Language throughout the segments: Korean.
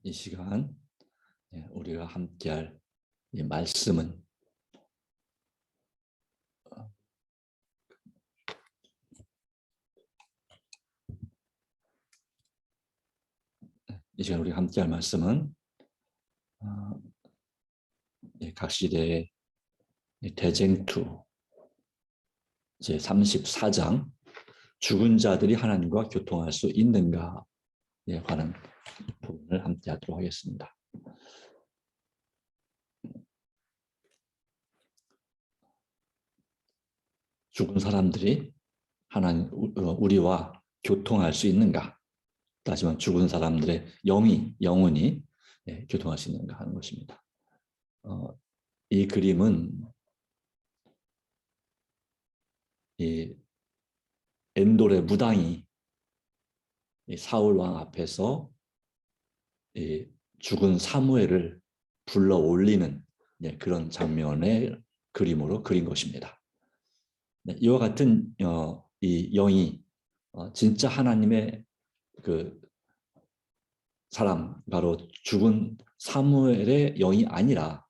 이 시간 우리가 함께할 이 말씀은 이 시간 우리가 함께할 말씀은 각 시대의 대쟁투 제 34장 죽은 자들이 하나님과 교통할 수 있는가에 관한 부분을 함께하도록 하겠습니다. 죽은 사람들이 하나님 우리와 교통할 수 있는가? 다시 말해 죽은 사람들의 영혼이 교통할 수 있는가 하는 것입니다. 이 그림은 이 엔돌의 무당이 사울 왕 앞에서 죽은 사무엘을 불러 올리는 그런 장면의 그림으로 그린 것입니다. 이와 같은 이 영이 진짜 하나님의 그 사람, 바로 죽은 사무엘의 영이 아니라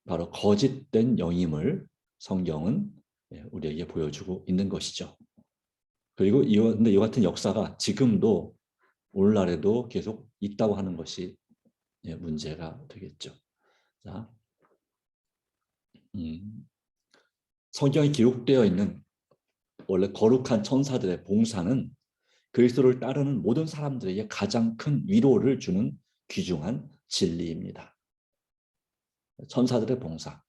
바로 거짓된 영임을 성경은 우리에게 보여주고 있는 것이죠. 그리고 근데 이 같은 역사가 지금도 오늘날에도 계속 있다고 하는 것이 문제가 되겠죠. 자, 성경에 기록되어 있는 원래 거룩한 천사들의 봉사는 그리스도를 따르는 모든 사람들에게 가장 큰 위로를 주는 귀중한 진리입니다. 천사들의 봉사.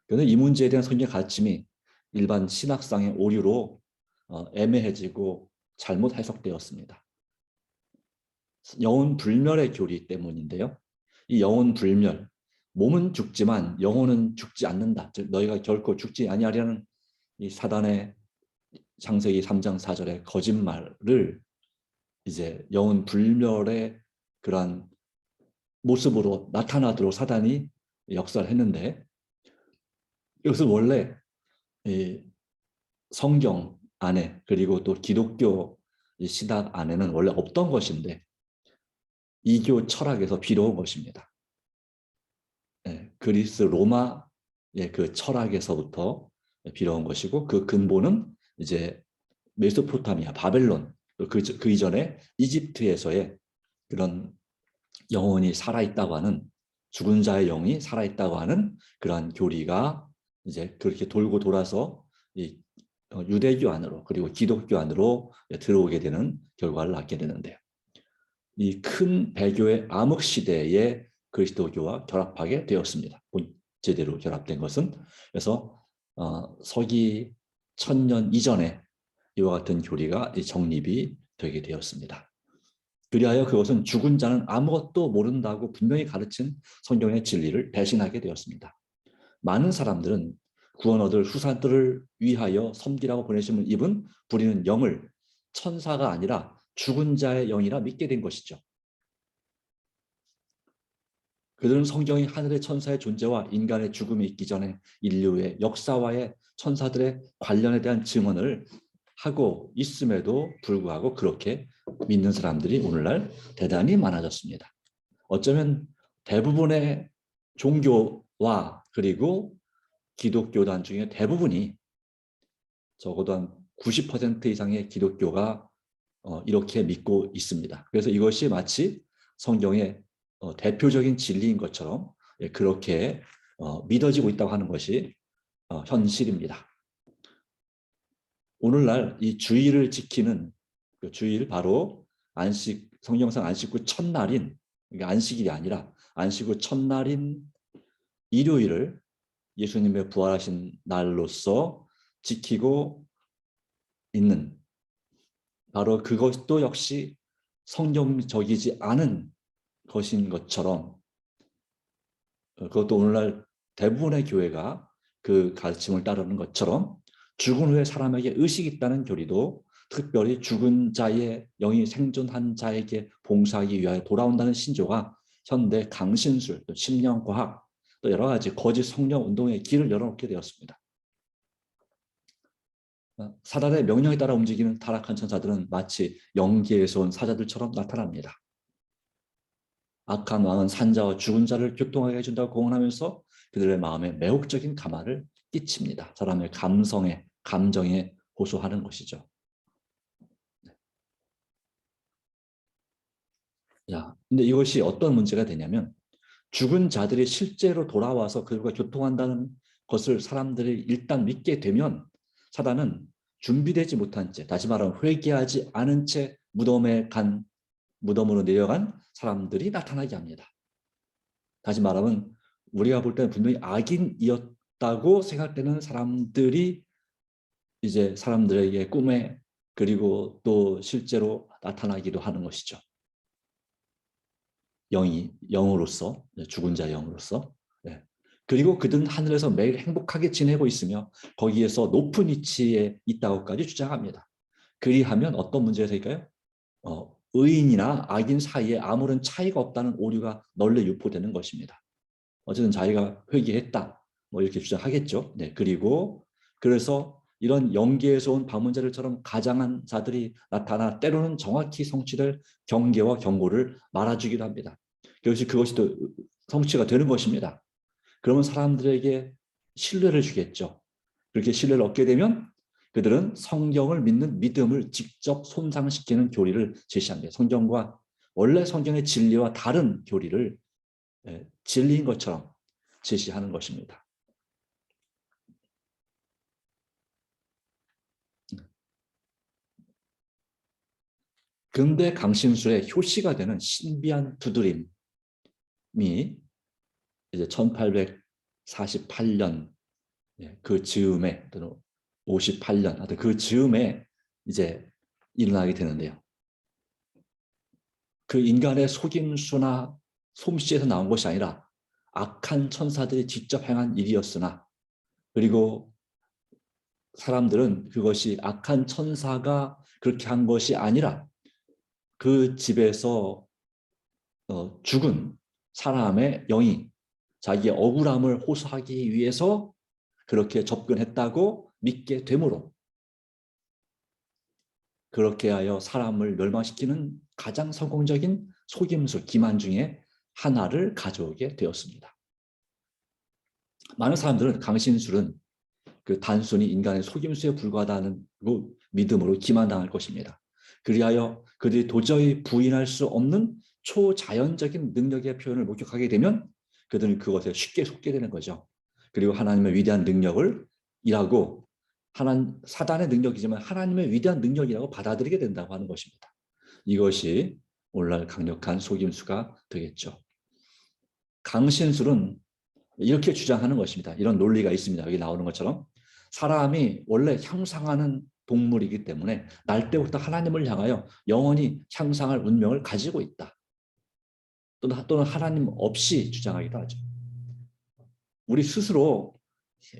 그런데 이 문제에 대한 성경의 가르침이 일반 신학상의 오류로 애매해지고 잘못 해석되었습니다. 영혼 불멸의 교리 때문인데요. 이 영혼 불멸, 몸은 죽지만 영혼은 죽지 않는다. 즉 너희가 결코 죽지 아니하리라는 이 사단의 창세기 3장 4절의 거짓말을 이제 영혼 불멸의 그러한 모습으로 나타나도록 사단이 역사를 했는데, 이것은 원래 이 성경 안에 그리고 또 기독교 신학 안에는 원래 없던 것인데 이교 철학에서 빌어온 것입니다. 그리스 로마 그 철학에서부터 빌어온 것이고, 그 근본은 이제 메소포타미아 바벨론 그 이전에 이집트에서의 그런 영혼이 살아있다고 하는, 죽은 자의 영이 살아있다고 하는 그러한 교리가 이제 그렇게 돌고 돌아서 이 유대교 안으로 그리고 기독교 안으로 들어오게 되는 결과를 낳게 되는데요. 이 큰 배교의 암흑 시대에 그리스도교와 결합하게 되었습니다. 제대로 결합된 것은. 그래서 서기 1000년 이전에 이와 같은 교리가 정립이 되게 되었습니다. 그리하여 그것은 죽은 자는 아무것도 모른다고 분명히 가르친 성경의 진리를 배신하게 되었습니다. 많은 사람들은 구원 얻을 후사들을 위하여 섬기라고 보내심을 입은 부리는 영을 천사가 아니라 죽은 자의 영이라 믿게 된 것이죠. 그들은 성경이 하늘의 천사의 존재와 인간의 죽음이 있기 전에 인류의 역사와의 천사들의 관련에 대한 증언을 하고 있음에도 불구하고 그렇게 믿는 사람들이 오늘날 대단히 많아졌습니다. 어쩌면 대부분의 종교와 그리고 기독교단 중에 대부분이, 적어도 한 90% 이상의 기독교가 이렇게 믿고 있습니다. 그래서 이것이 마치 성경의 대표적인 진리인 것처럼 그렇게 믿어지고 있다고 하는 것이 현실입니다. 오늘날 이 주일을 지키는 그 주일, 바로 성경상 안식 후 첫날인, 그러니까 안식일이 아니라 안식 후 첫날인 일요일을 예수님의 부활하신 날로서 지키고 있는, 바로 그것도 역시 성경적이지 않은 것인 것처럼, 그것도 오늘날 대부분의 교회가 그 가르침을 따르는 것처럼 죽은 후에 사람에게 의식이 있다는 교리도, 특별히 죽은 자의 영이 생존한 자에게 봉사하기 위하여 돌아온다는 신조가 현대 강신술, 또 심령과학, 또 여러 가지 거짓 성령 운동의 길을 열어놓게 되었습니다. 사단의 명령에 따라 움직이는 타락한 천사들은 마치 영계에서 온 사자들처럼 나타납니다. 악한 왕은 산자와 죽은 자를 교통하게 해준다고 공언하면서 그들의 마음에 매혹적인 감화를 끼칩니다. 사람의 감정에 호소하는 것이죠. 자, 근데 이것이 어떤 문제가 되냐면 죽은 자들이 실제로 돌아와서 그들과 교통한다는 것을 사람들이 일단 믿게 되면 사단은 준비되지 못한 채, 다시 말하면 회개하지 않은 채 무덤으로 내려간 사람들이 나타나게 합니다. 다시 말하면 우리가 볼 때는 분명히 악인이었다고 생각되는 사람들이 이제 사람들에게 꿈에 그리고 또 실제로 나타나기도 하는 것이죠. 영으로서, 죽은 자 영으로서. 네. 그리고 그들은 하늘에서 매일 행복하게 지내고 있으며 거기에서 높은 위치에 있다고까지 주장합니다. 그리하면 어떤 문제가 생길까요? 의인이나 악인 사이에 아무런 차이가 없다는 오류가 널리 유포되는 것입니다. 어쨌든 자기가 회개했다, 뭐 이렇게 주장하겠죠. 네. 그리고 그래서 이런 영계에서 온 방문자들처럼 가장한 자들이 나타나 때로는 정확히 성취될 경계와 경고를 말아주기도 합니다. 그것이 또 성취가 되는 것입니다. 그러면 사람들에게 신뢰를 주겠죠. 그렇게 신뢰를 얻게 되면 그들은 성경을 믿는 믿음을 직접 손상시키는 교리를 제시합니다. 원래 성경의 진리와 다른 교리를 진리인 것처럼 제시하는 것입니다. 근대 강신술의 효시가 되는 신비한 두드림이 이제 1848년 그 즈음에 또는 58년 하여튼 그 즈음에 이제 일어나게 되는데요. 그 인간의 속임수나 솜씨에서 나온 것이 아니라 악한 천사들이 직접 행한 일이었으나 그리고 사람들은 그것이 악한 천사가 그렇게 한 것이 아니라 그 집에서 죽은 사람의 영이 자기의 억울함을 호소하기 위해서 그렇게 접근했다고 믿게 되므로 그렇게 하여 사람을 멸망시키는 가장 성공적인 속임수 기만 중에 하나를 가져오게 되었습니다. 많은 사람들은 강신술은 그 단순히 인간의 속임수에 불과하다는 믿음으로 기만당할 것입니다. 그리하여 그들이 도저히 부인할 수 없는 초자연적인 능력의 표현을 목격하게 되면 그들은 그것에 쉽게 속게 되는 거죠. 그리고 하나님의 위대한 능력을 일하고 사단의 능력이지만 하나님의 위대한 능력이라고 받아들이게 된다고 하는 것입니다. 이것이 오늘날 강력한 속임수가 되겠죠. 강신술은 이렇게 주장하는 것입니다. 이런 논리가 있습니다. 여기 나오는 것처럼 사람이 원래 향상하는 동물이기 때문에 날 때부터 하나님을 향하여 영원히 향상할 운명을 가지고 있다. 또는 하나님 없이 주장하기도 하죠. 우리 스스로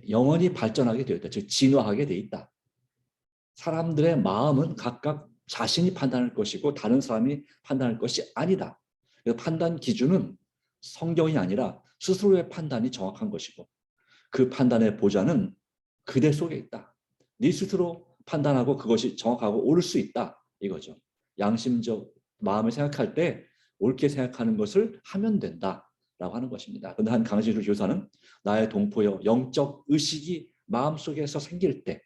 영원히 발전하게 되어 있다. 즉 진화하게 되어 있다. 사람들의 마음은 각각 자신이 판단할 것이고 다른 사람이 판단할 것이 아니다. 판단 기준은 성경이 아니라 스스로의 판단이 정확한 것이고 그 판단의 보좌는 그대 속에 있다. 네 스스로 판단하고 그것이 정확하고 옳을 수 있다. 이거죠. 양심적 마음을 생각할 때 옳게 생각하는 것을 하면 된다라고 하는 것입니다. 그런데 한 강신술 교사는 나의 동포여 영적 의식이 마음속에서 생길 때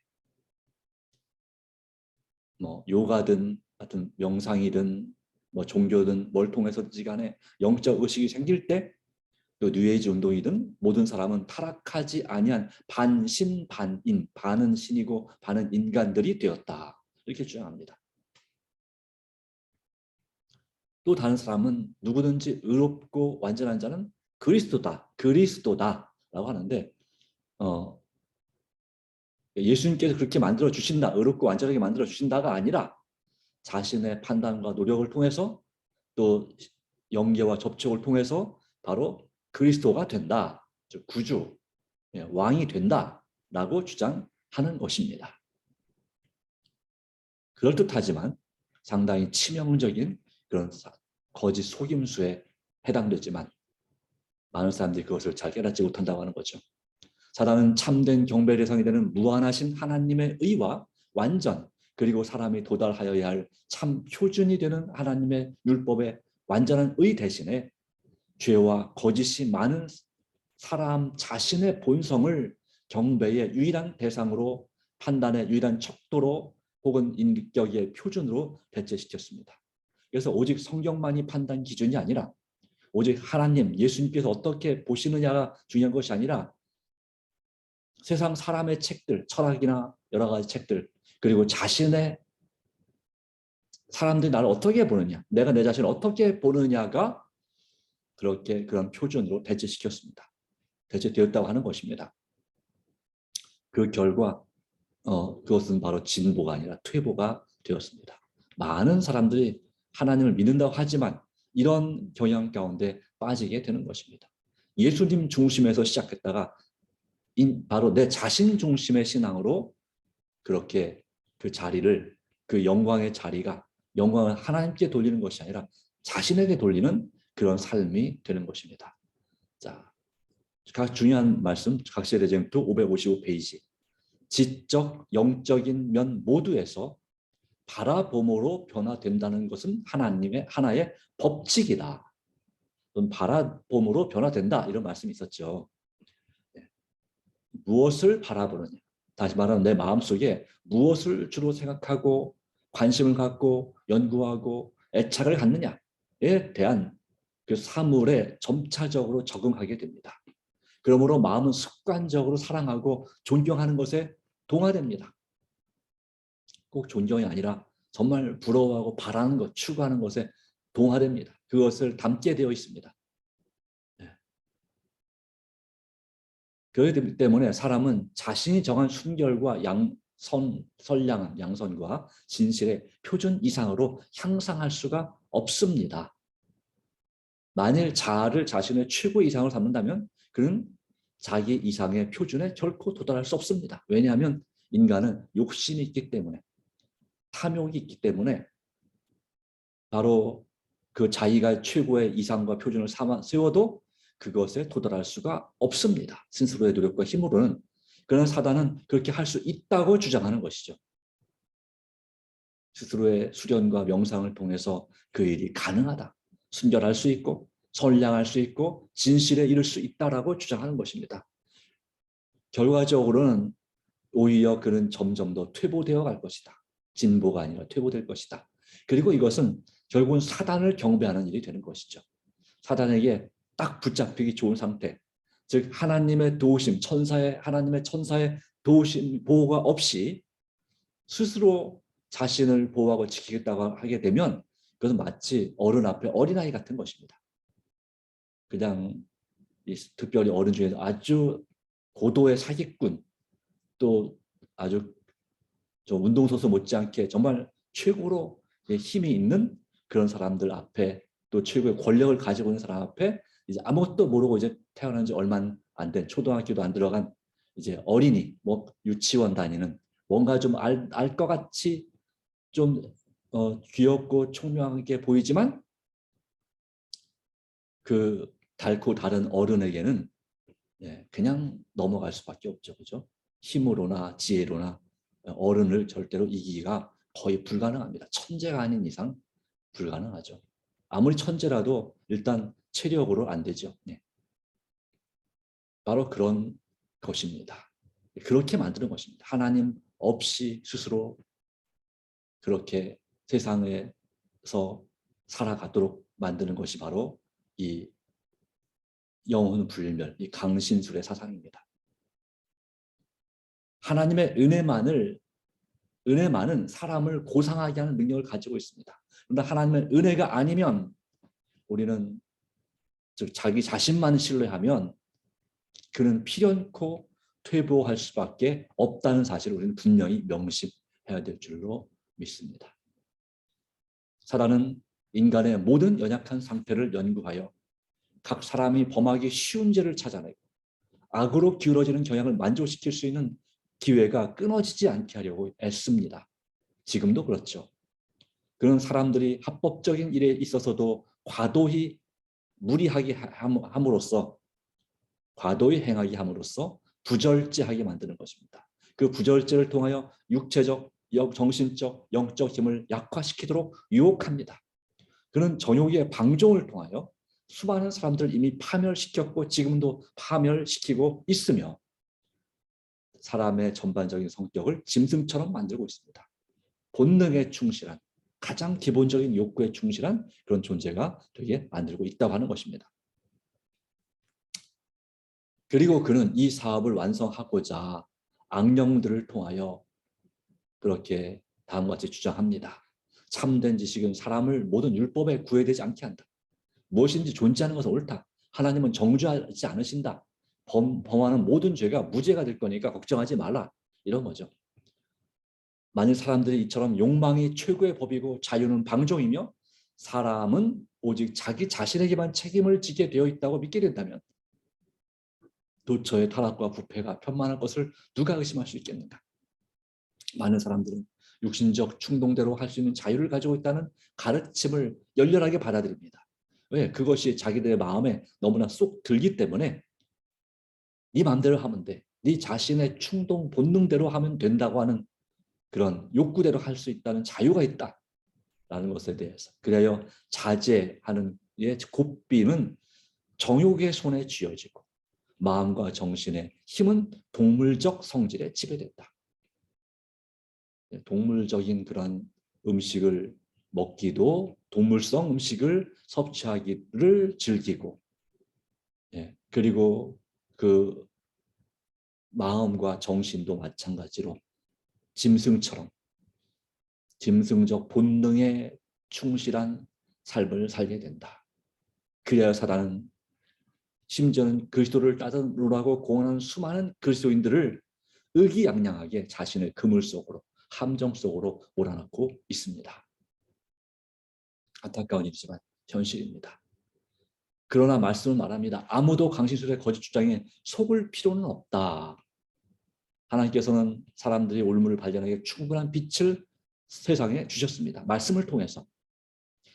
뭐 요가든 같은 명상이든 뭐 종교든 뭘 통해서든지 간에 영적 의식이 생길 때 또 뉴에이지 운동이든 모든 사람은 타락하지 아니한 반신반인, 반은 신이고 반은 인간들이 되었다. 이렇게 주장합니다. 또 다른 사람은 누구든지 의롭고 완전한 자는 그리스도다라고 하는데 예수님께서 그렇게 만들어 주신다, 의롭고 완전하게 만들어 주신다가 아니라 자신의 판단과 노력을 통해서 또 영계와 접촉을 통해서 바로 그리스도가 된다, 즉 구주, 왕이 된다라고 주장하는 것입니다. 그럴듯하지만 상당히 치명적인 그런 거짓 속임수에 해당되지만 많은 사람들이 그것을 잘 깨닫지 못한다고 하는 거죠. 사단은 참된 경배의 대상이 되는 무한하신 하나님의 의와 완전 그리고 사람이 도달하여야 할 참 표준이 되는 하나님의 율법의 완전한 의 대신에 죄와 거짓이 많은 사람 자신의 본성을 경배의 유일한 대상으로, 판단의 유일한 척도로 혹은 인격의 표준으로 배치시켰습니다. 그래서 오직 성경만이 판단 기준이 아니라 오직 하나님, 예수님께서 어떻게 보시느냐가 중요한 것이 아니라 세상 사람의 책들, 철학이나 여러 가지 책들, 그리고 자신의 사람들이 나를 어떻게 보느냐, 내가 내 자신을 어떻게 보느냐가 그렇게 그런 표준으로 배치시켰습니다. 배치되었다고 하는 것입니다. 그 결과 그것은 바로 진보가 아니라 퇴보가 되었습니다. 많은 사람들이 하나님을 믿는다고 하지만 이런 경향 가운데 빠지게 되는 것입니다. 예수님 중심에서 시작했다가 바로 내 자신 중심의 신앙으로 그렇게 그 자리를, 그 영광의 자리가, 영광을 하나님께 돌리는 것이 아니라 자신에게 돌리는 그런 삶이 되는 것입니다. 자, 각 중요한 말씀, 각세대쟁투 555페이지. 지적, 영적인 면 모두에서 바라봄으로 변화된다는 것은 하나님의 하나의 법칙이다. 바라봄으로 변화된다, 이런 말씀이 있었죠. 무엇을 바라보느냐, 다시 말하면 내 마음속에 무엇을 주로 생각하고 관심을 갖고 연구하고 애착을 갖느냐에 대한 그 사물에 점차적으로 적응하게 됩니다. 그러므로 마음은 습관적으로 사랑하고 존경하는 것에 동화됩니다. 꼭 존경이 아니라 정말 부러워하고 바라는 것, 추구하는 것에 동화됩니다. 그것을 담게 되어 있습니다. 그렇기 때문에 사람은 자신이 정한 순결과 선량한 양선과 진실의 표준 이상으로 향상할 수가 없습니다. 만일 자아를 자신의 최고 이상으로 삼는다면 그는 자기 이상의 표준에 결코 도달할 수 없습니다. 왜냐하면 인간은 욕심이 있기 때문에, 탐욕이 있기 때문에 바로 그 자기가 최고의 이상과 표준을 세워도 그것에 도달할 수가 없습니다. 스스로의 노력과 힘으로는. 그러나 사단은 그렇게 할 수 있다고 주장하는 것이죠. 스스로의 수련과 명상을 통해서 그 일이 가능하다. 순결할 수 있고 선량할 수 있고 진실에 이를 수 있다라고 주장하는 것입니다. 결과적으로는 오히려 그는 점점 더 퇴보되어 갈 것이다. 진보가 아니라 퇴보될 것이다. 그리고 이것은 결국은 사단을 경배하는 일이 되는 것이죠. 사단에게 딱 붙잡히기 좋은 상태, 즉 하나님의 도우심, 하나님의 천사의 도우심, 보호가 없이 스스로 자신을 보호하고 지키겠다고 하게 되면 그것은 마치 어른 앞에 어린아이 같은 것입니다. 그냥 특별히 어른 중에서 아주 고도의 사기꾼, 또 아주 운동선수 못지않게 정말 최고로 힘이 있는 그런 사람들 앞에, 또 최고의 권력을 가지고 있는 사람 앞에 이제 아무것도 모르고 이제 태어난 지 얼마 안 된, 초등학교도 안 들어간 이제 어린이, 뭐 유치원 다니는, 뭔가 좀 알 것 같이 좀 귀엽고 총명하게 보이지만 그 달고 다른 어른에게는 그냥 넘어갈 수밖에 없죠. 그죠? 힘으로나 지혜로나 어른을 절대로 이기기가 거의 불가능합니다. 천재가 아닌 이상 불가능하죠. 아무리 천재라도 일단 체력으로 안 되죠. 네. 바로 그런 것입니다. 그렇게 만드는 것입니다. 하나님 없이 스스로 그렇게 세상에서 살아가도록 만드는 것이 바로 이 영혼 불멸, 이 강신술의 사상입니다. 하나님의 은혜만은 사람을 고상하게 하는 능력을 가지고 있습니다. 그런데 하나님의 은혜가 아니면 우리는, 즉 자기 자신만 신뢰하면 그는 필연코 퇴보할 수밖에 없다는 사실을 우리는 분명히 명심해야 될 줄로 믿습니다. 사단은 인간의 모든 연약한 상태를 연구하여 각 사람이 범하기 쉬운 죄를 찾아내고 악으로 기울어지는 경향을 만족시킬 수 있는 기회가 끊어지지 않게 하려고 애씁니다. 지금도 그렇죠. 그런 사람들이 합법적인 일에 있어서도 과도히 무리하게 함으로써, 과도히 행하게 함으로써 부절제하게 만드는 것입니다. 그 부절제를 통하여 육체적, 정신적, 영적 힘을 약화시키도록 유혹합니다. 그는 정욕의 방종을 통하여 수많은 사람들을 이미 파멸시켰고 지금도 파멸시키고 있으며 사람의 전반적인 성격을 짐승처럼 만들고 있습니다. 본능에 충실한, 가장 기본적인 욕구에 충실한 그런 존재가 되게 만들고 있다고 하는 것입니다. 그리고 그는 이 사업을 완성하고자 악령들을 통하여 그렇게 다음과 같이 주장합니다. 참된 지식은 사람을 모든 율법에 구애되지 않게 한다. 무엇인지 존재하는 것은 옳다. 하나님은 정죄하지 않으신다. 범하는 모든 죄가 무죄가 될 거니까 걱정하지 말라. 이런 거죠. 만일 사람들이 이처럼 욕망이 최고의 법이고 자유는 방종이며 사람은 오직 자기 자신에게만 책임을 지게 되어 있다고 믿게 된다면 도처의 타락과 부패가 편만할 것을 누가 의심할 수 있겠는가? 많은 사람들은 육신적 충동대로 할 수 있는 자유를 가지고 있다는 가르침을 열렬하게 받아들입니다. 왜? 그것이 자기들의 마음에 너무나 쏙 들기 때문에 네 마음대로 하면 돼. 네 자신의 충동 본능대로 하면 된다고 하는 그런 욕구대로 할 수 있다는 자유가 있다라는 것에 대해서 그래야 자제하는 고삐는 정욕의 손에 쥐어지고 마음과 정신의 힘은 동물적 성질에 지배된다. 동물적인 그런 음식을 먹기도 동물성 음식을 섭취하기를 즐기고 그리고 그 마음과 정신도 마찬가지로 짐승처럼 짐승적 본능에 충실한 삶을 살게 된다. 그래야 사단은 심지어는 그리스도를 따르라고 공언하는 수많은 그리스도인들을 의기양양하게 자신의 그물 속으로 함정 속으로 몰아넣고 있습니다. 안타까운 일이지만 현실입니다. 그러나 말씀은 말합니다. 아무도 강신술의 거짓 주장에 속을 필요는 없다. 하나님께서는 사람들이 올무를 발견하기에 충분한 빛을 세상에 주셨습니다. 말씀을 통해서.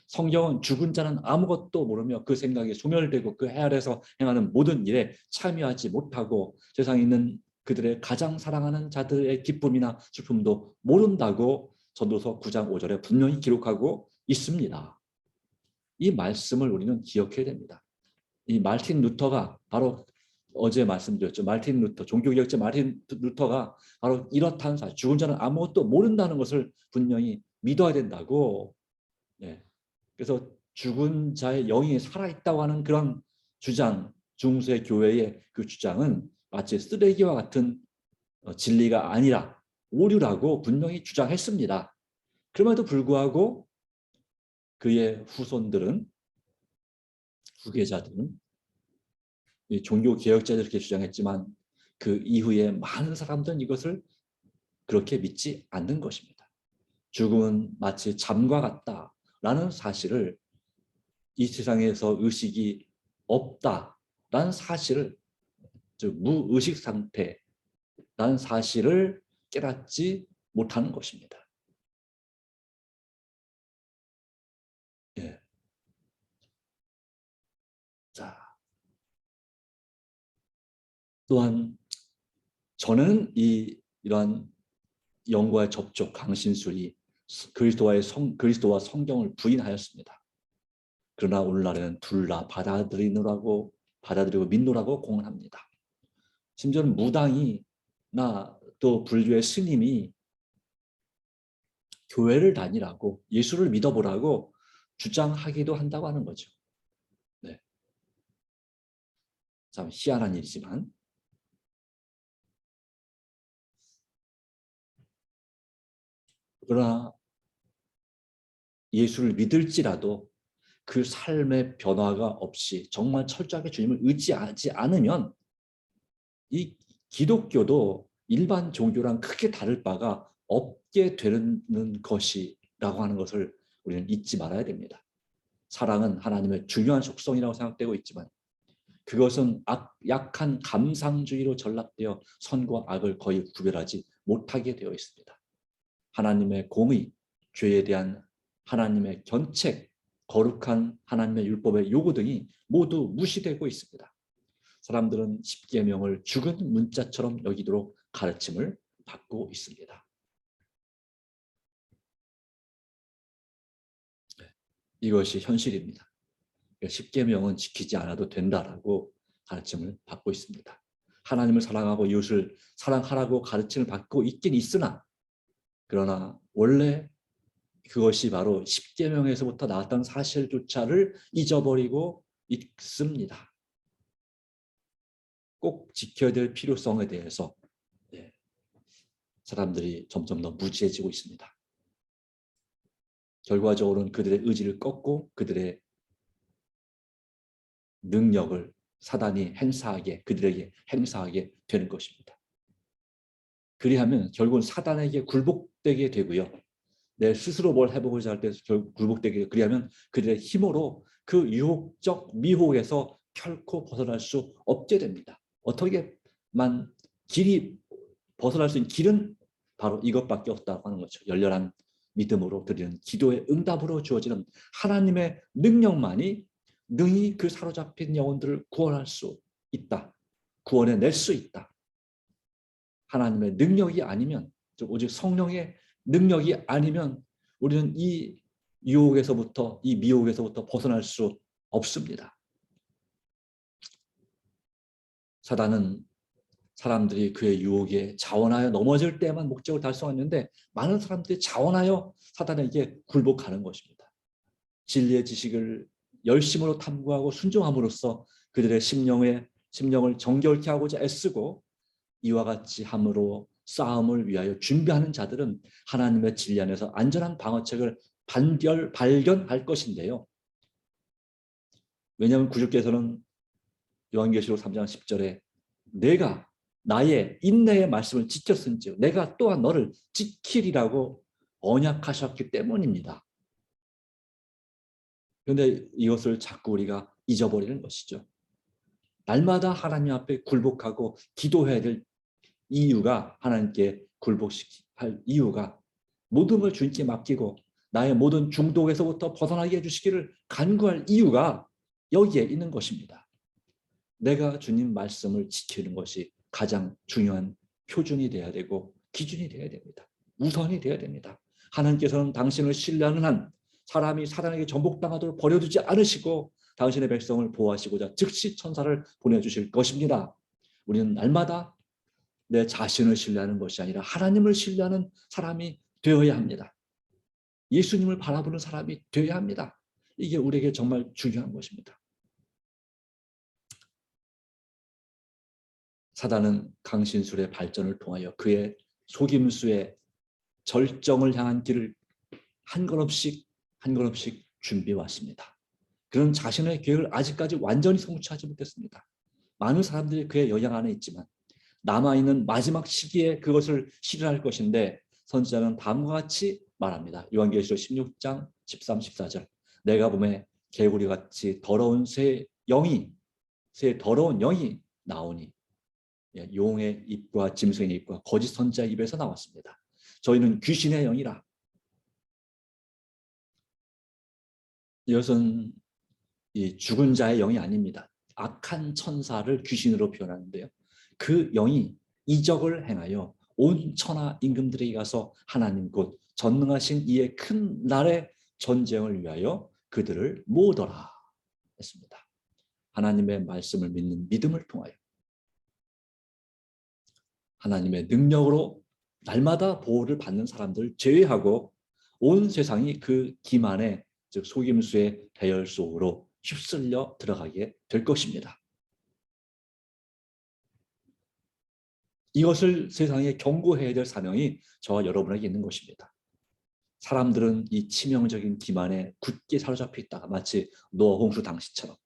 성경은 죽은 자는 아무것도 모르며 그 생각에 소멸되고 그 해 아래서 행하는 모든 일에 참여하지 못하고 세상에 있는 그들의 가장 사랑하는 자들의 기쁨이나 슬픔도 모른다고 전도서 9장 5절에 분명히 기록하고 있습니다. 이 말씀을 우리는 기억해야 됩니다. 이 말틴 루터가 바로 어제 말씀드렸죠. 말틴 루터, 종교개혁자 말틴 루터가 바로 이렇다는 사실, 죽은 자는 아무것도 모른다는 것을 분명히 믿어야 된다고. 그래서 죽은 자의 영이 살아있다고 하는 그런 주장, 중세 교회의 그 주장은 마치 쓰레기와 같은 진리가 아니라 오류라고 분명히 주장했습니다. 그럼에도 불구하고 그의 후손들은, 후계자들은 종교 개혁자들 이렇게 주장했지만 그 이후에 많은 사람들은 이것을 그렇게 믿지 않는 것입니다. 죽음은 마치 잠과 같다라는 사실을, 이 세상에서 의식이 없다라는 사실을, 즉 무의식 상태라는 사실을 깨닫지 못하는 것입니다. 예. 자, 또한 저는 이러한 영과의 접촉, 강신술이 그리스도와 성경을 부인하였습니다. 그러나 오늘날에는 둘 다 받아들이고 믿노라고 공언합니다. 심지어는 무당이나 또 불교의 스님이 교회를 다니라고, 예수를 믿어보라고 주장하기도 한다고 하는 거죠. 네. 참 희한한 일이지만 그러나 예수를 믿을지라도 그 삶의 변화가 없이 정말 철저하게 주님을 의지하지 않으면 이 기독교도 일반 종교랑 크게 다를 바가 없게 되는 것이라고 하는 것을 우리는 잊지 말아야 됩니다. 사랑은 하나님의 중요한 속성이라고 생각되고 있지만 그것은 약한 감상주의로 전락되어 선과 악을 거의 구별하지 못하게 되어 있습니다. 하나님의 공의, 죄에 대한 하나님의 견책, 거룩한 하나님의 율법의 요구 등이 모두 무시되고 있습니다. 사람들은 십계명을 죽은 문자처럼 여기도록 가르침을 받고 있습니다. 이것이 현실입니다. 십계명은 지키지 않아도 된다라고 가르침을 받고 있습니다. 하나님을 사랑하고 이웃을 사랑하라고 가르침을 받고 있긴 있으나, 그러나 원래 그것이 바로 십계명에서부터 나왔던 사실조차를 잊어버리고 있습니다. 꼭 지켜야 될 필요성에 대해서 사람들이 점점 더 무지해지고 있습니다. 결과적으로는 그들의 의지를 꺾고 그들의 능력을 사단이 그들에게 행사하게 되는 것입니다. 그리하면 결국은 사단에게 굴복되게 되고요. 내 스스로 뭘 해보고자 할 때 굴복되게, 그리하면 그들의 힘으로 그 유혹적 미혹에서 결코 벗어날 수 없게 됩니다. 어떻게만 벗어날 수 있는 길은 바로 이것밖에 없다고 하는 거죠. 열렬한 믿음으로 드리는 기도의 응답으로 주어지는 하나님의 능력만이 능히 그 사로잡힌 영혼들을 구원할 수 있다. 구원해낼 수 있다. 하나님의 능력이 아니면, 오직 성령의 능력이 아니면 우리는 이 유혹에서부터, 이 미혹에서부터 벗어날 수 없습니다. 사단은 사람들이 그의 유혹에 자원하여 넘어질 때만 목적을 달성하는데, 많은 사람들이 자원하여 사단에게 굴복하는 것입니다. 진리의 지식을 열심으로 탐구하고 순종함으로써 그들의 심령을 정결케 하고자 애쓰고, 이와 같이 함으로 싸움을 위하여 준비하는 자들은 하나님의 진리 안에서 안전한 방어책을 발견할 것인데요. 왜냐하면 구주께서는 요한계시록 3장 10절에 내가 나의 인내의 말씀을 지켰은즉 내가 또한 너를 지키리라고 언약하셨기 때문입니다. 그런데 이것을 자꾸 우리가 잊어버리는 것이죠. 날마다 하나님 앞에 굴복하고 기도해야 될 이유가, 하나님께 굴복할 이유가, 모든 걸 주님께 맡기고 나의 모든 중독에서부터 벗어나게 해주시기를 간구할 이유가 여기에 있는 것입니다. 내가 주님 말씀을 지키는 것이 가장 중요한 표준이 되어야 되고 기준이 되어야 됩니다. 우선이 되어야 됩니다. 하나님께서는 당신을 신뢰하는 한 사람이 사단에게 전복당하도록 버려두지 않으시고 당신의 백성을 보호하시고자 즉시 천사를 보내주실 것입니다. 우리는 날마다 내 자신을 신뢰하는 것이 아니라 하나님을 신뢰하는 사람이 되어야 합니다. 예수님을 바라보는 사람이 되어야 합니다. 이게 우리에게 정말 중요한 것입니다. 사단은 강신술의 발전을 통하여 그의 속임수의 절정을 향한 길을 한 걸음씩 준비해 왔습니다. 그는 자신의 계획을 아직까지 완전히 성취하지 못했습니다. 많은 사람들이 그의 영향 안에 있지만 남아있는 마지막 시기에 그것을 실현할 것인데, 선지자는 다음과 같이 말합니다. 요한계시록 16장 13, 14절 내가 보매 개구리같이 더러운 새 더러운 영이 나오니, 용의 입과 짐승의 입과 거짓 선지자의 입에서 나왔습니다. 저희는 귀신의 영이라. 이것은 이 죽은 자의 영이 아닙니다. 악한 천사를 귀신으로 표현하는데요. 그 영이 이적을 행하여 온 천하 임금들에게 가서 하나님 곧 전능하신 이의 큰 날의 전쟁을 위하여 그들을 모으더라 했습니다. 하나님의 말씀을 믿는 믿음을 통하여 하나님의 능력으로 날마다 보호를 받는 사람들을 제외하고 온 세상이 그 기만의, 즉 속임수의 대열 속으로 휩쓸려 들어가게 될 것입니다. 이것을 세상에 경고해야 될 사명이 저와 여러분에게 있는 것입니다. 사람들은 이 치명적인 기만에 굳게 사로잡혀 있다가 마치 노아 홍수 당시처럼,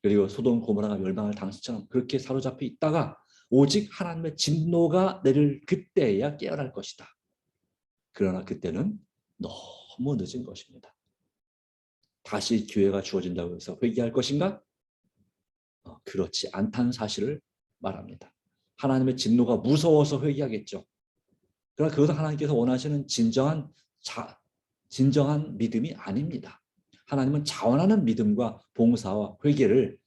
그리고 소돔 고모라가 멸망할 당시처럼 그렇게 사로잡혀 있다가 오직 하나님의 진노가 내릴 그때야 깨어날 것이다. 그러나 그때는 너무 늦은 것입니다. 다시 기회가 주어진다고 해서 회개할 것인가? 그렇지 않다는 사실을 말합니다. 하나님의 진노가 무서워서 회개하겠죠. 그러나 그것은 하나님께서 원하시는 진정한 믿음이 아닙니다. 하나님은 자원하는 믿음과 봉사와 회개를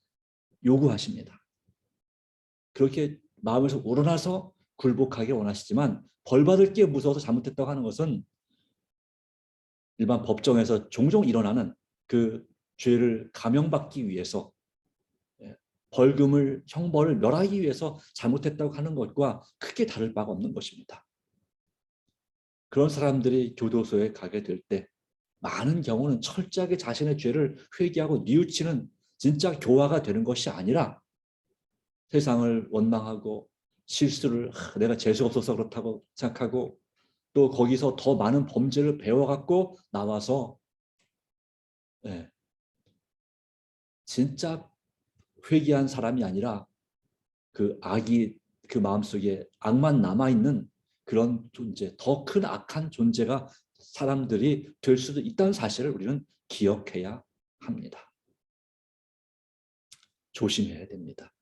요구하십니다. 그렇게 마음에서 우러나서 굴복하게 원하시지만 벌받을 게 무서워서 잘못했다고 하는 것은 일반 법정에서 종종 일어나는 그 죄를 감형받기 위해서 벌금을 형벌을 멸하기 위해서 잘못했다고 하는 것과 크게 다를 바가 없는 것입니다. 그런 사람들이 교도소에 가게 될 때 많은 경우는 철저하게 자신의 죄를 회개하고 뉘우치는 진짜 교화가 되는 것이 아니라 세상을 원망하고 실수를 내가 재수 없어서 그렇다고 생각하고 또 거기서 더 많은 범죄를 배워갖고 나와서 진짜 회개한 사람이 아니라 그 악이 그 마음속에 악만 남아있는 그런 존재, 더 큰 악한 존재가 사람들이 될 수도 있다는 사실을 우리는 기억해야 합니다. 조심해야 됩니다.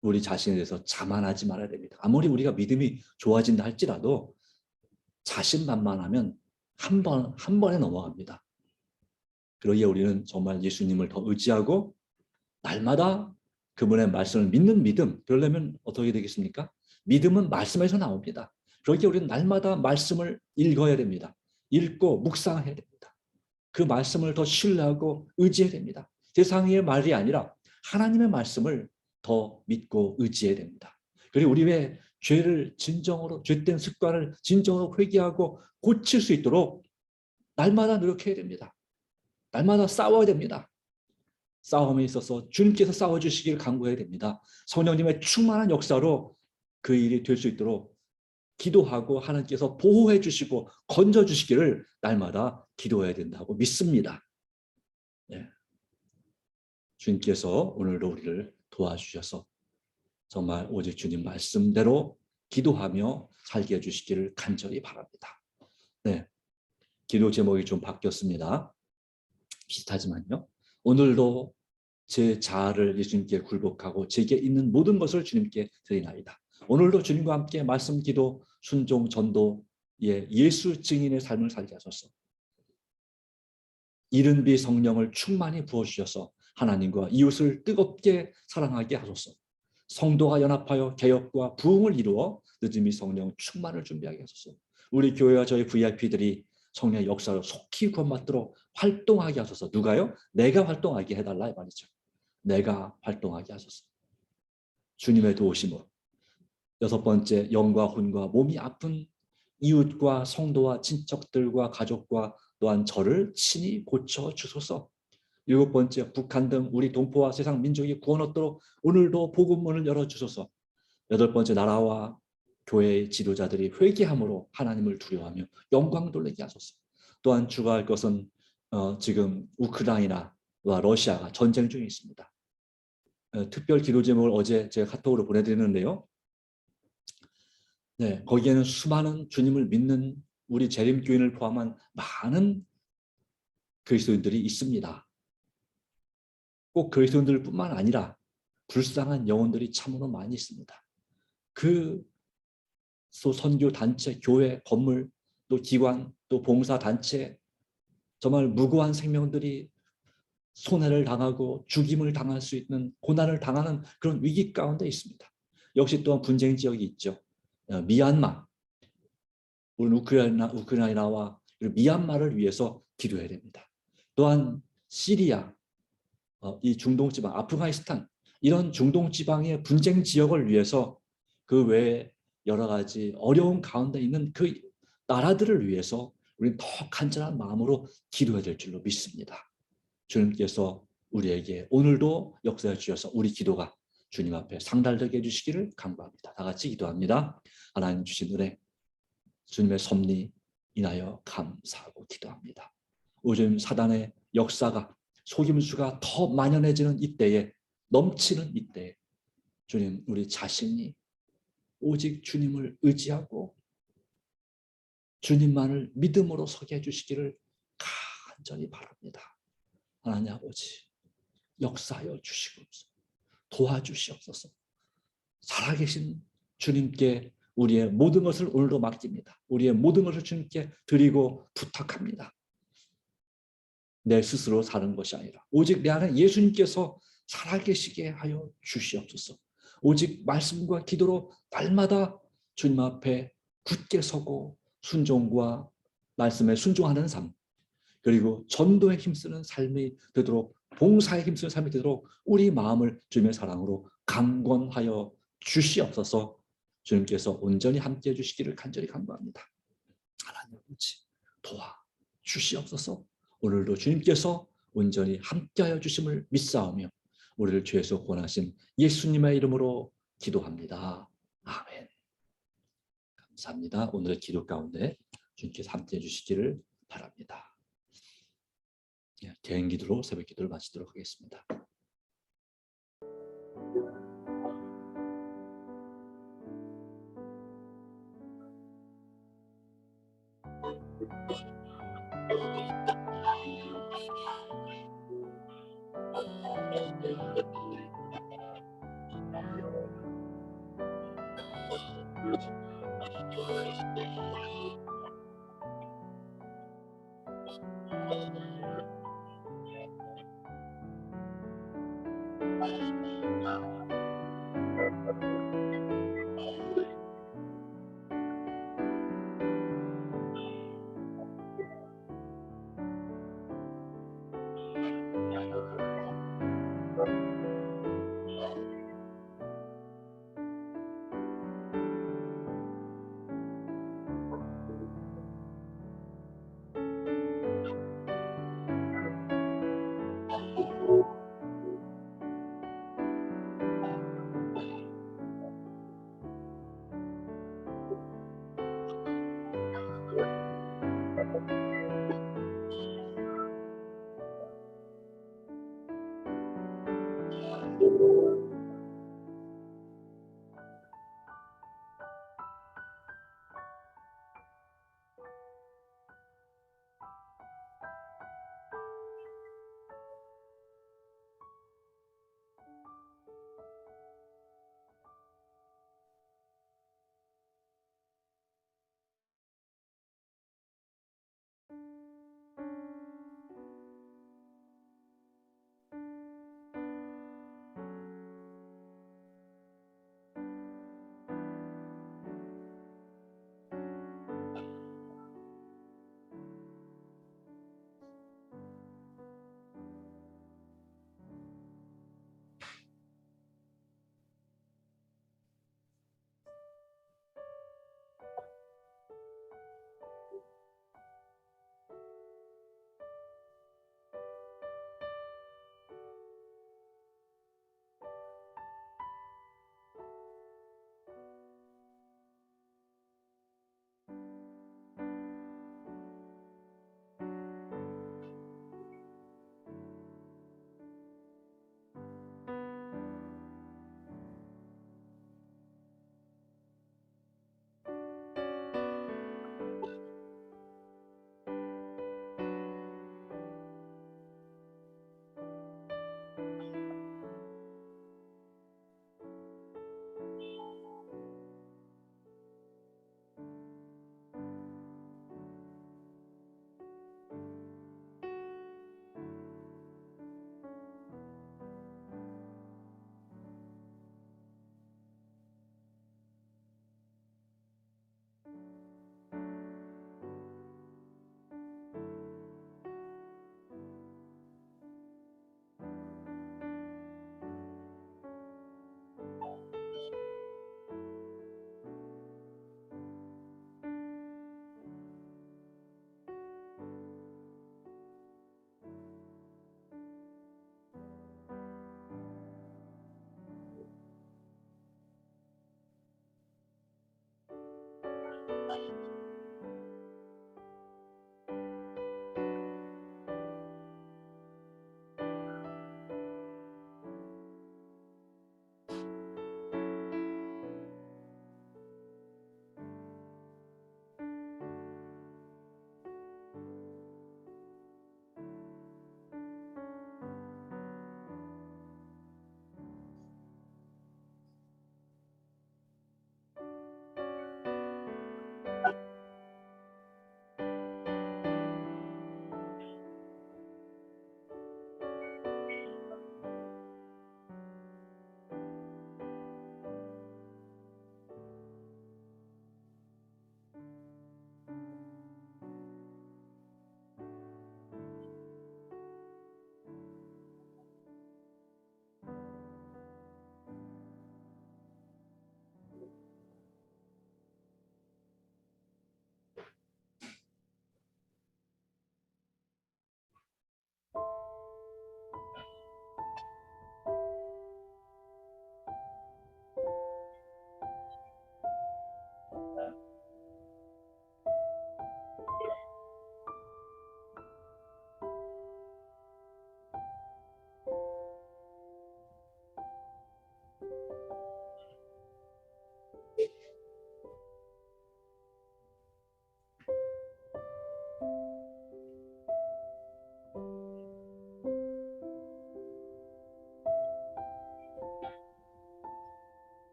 우리 자신에 대해서 자만하지 말아야 됩니다. 아무리 우리가 믿음이 좋아진다 할지라도 자신만만하면 한 번에 넘어갑니다. 그러기에 우리는 정말 예수님을 더 의지하고 날마다 그분의 말씀을 믿는 믿음, 그러려면 어떻게 되겠습니까? 믿음은 말씀에서 나옵니다. 그러기에 우리는 날마다 말씀을 읽어야 됩니다. 읽고 묵상해야 됩니다. 그 말씀을 더 신뢰하고 의지해야 됩니다. 세상의 말이 아니라 하나님의 말씀을 더 믿고 의지해야 됩니다. 그리고 우리의 죄를 진정으로, 죄된 습관을 진정으로 회개하고 고칠 수 있도록 날마다 노력해야 됩니다. 날마다 싸워야 됩니다. 싸움에 있어서 주님께서 싸워주시기를 간구해야 됩니다. 성령님의 충만한 역사로 그 일이 될 수 있도록 기도하고 하나님께서 보호해 주시고 건져 주시기를 날마다 기도해야 된다고 믿습니다. 네. 주님께서 오늘도 우리를 도와주셔서 정말 오직 주님 말씀대로 기도하며 살게 해주시기를 간절히 바랍니다. 네, 기도 제목이 좀 바뀌었습니다. 비슷하지만요. 오늘도 제 자아를 예수님께 굴복하고 제게 있는 모든 것을 주님께 드리나이다. 오늘도 주님과 함께 말씀, 기도, 순종, 전도, 예수 증인의 삶을 살게 하소서. 이른 비 성령을 충만히 부어주셔서 하나님과 이웃을 뜨겁게 사랑하게 하소서. 성도가 연합하여 개혁과 부흥을 이루어 늦음이 성령 충만을 준비하게 하소서. 우리 교회와 저희 VIP들이 성령의 역사로 속히 구원받도록 활동하게 하소서. 누가요? 내가 활동하게 해달라 이 말이죠. 내가 활동하게 하소서. 주님의 도우심으로. 여섯 번째, 영과 혼과 몸이 아픈 이웃과 성도와 친척들과 가족과 또한 저를 친히 고쳐주소서. 일곱 번째, 북한 등 우리 동포와 세상 민족이 구원 얻도록 오늘도 복음문을 열어주소서. 여덟 번째, 나라와 교회의 지도자들이 회개함으로 하나님을 두려워하며 영광 돌리게 하소서. 또한 추가할 것은 지금 우크라이나와 러시아가 전쟁 중에 있습니다. 특별 기도 제목을 어제 제가 카톡으로 보내드렸는데요. 네, 거기에는 수많은 주님을 믿는 우리 재림교인을 포함한 많은 그리스도인들이 있습니다. 꼭 그리스도인들뿐만 아니라 불쌍한 영혼들이 참으로 많이 있습니다. 그 선교 단체, 교회, 건물, 또 기관, 또 봉사 단체, 정말 무고한 생명들이 손해를 당하고 죽임을 당할 수 있는, 고난을 당하는 그런 위기 가운데 있습니다. 역시 또한 분쟁 지역이 있죠. 미얀마, 우리 우크라이나와 미얀마를 위해서 기도해야 됩니다. 또한 시리아, 이 중동 지방, 아프가니스탄, 이런 중동 지방의 분쟁 지역을 위해서 그 외에 여러 가지 어려운 가운데 있는 그 나라들을 위해서 우리는 더 간절한 마음으로 기도해야 될 줄로 믿습니다. 주님께서 우리에게 오늘도 역사해 주셔서 우리 기도가 주님 앞에 상달되게 해주시기를 간구합니다. 다 같이 기도합니다. 하나님 주신 은혜, 주님의 섭리 인하여 감사하고 기도합니다. 요즘 사단의 역사가, 속임수가 더 만연해지는 이때에, 넘치는 이때에 주님, 우리 자신이 오직 주님을 의지하고 주님만을 믿음으로 서게 해주시기를 간절히 바랍니다. 하나님 아버지, 역사하여 주시옵소서. 도와주시옵소서. 살아계신 주님께 우리의 모든 것을 오늘도 맡깁니다. 우리의 모든 것을 주님께 드리고 부탁합니다. 내 스스로 사는 것이 아니라 오직 내 안에 예수님께서 살아계시게 하여 주시옵소서. 오직 말씀과 기도로 날마다 주님 앞에 굳게 서고 순종과 말씀에 순종하는 삶, 그리고 전도에 힘쓰는 삶이 되도록, 봉사에 힘쓰는 삶이 되도록 우리 마음을 주님의 사랑으로 강권하여 주시옵소서. 주님께서 온전히 함께해 주시기를 간절히 간구합니다. 하나님 아버지, 도와 주시옵소서. 오늘도 주님께서 온전히 함께하여 주심을 믿사오며 우리를 죄에서 구원하신 예수님의 이름으로 기도합니다. 아멘. 감사합니다. 오늘의 기도 가운데 주님께서 함께해 주시기를 바랍니다. 개인 기도로 새벽 기도를 마치도록 하겠습니다.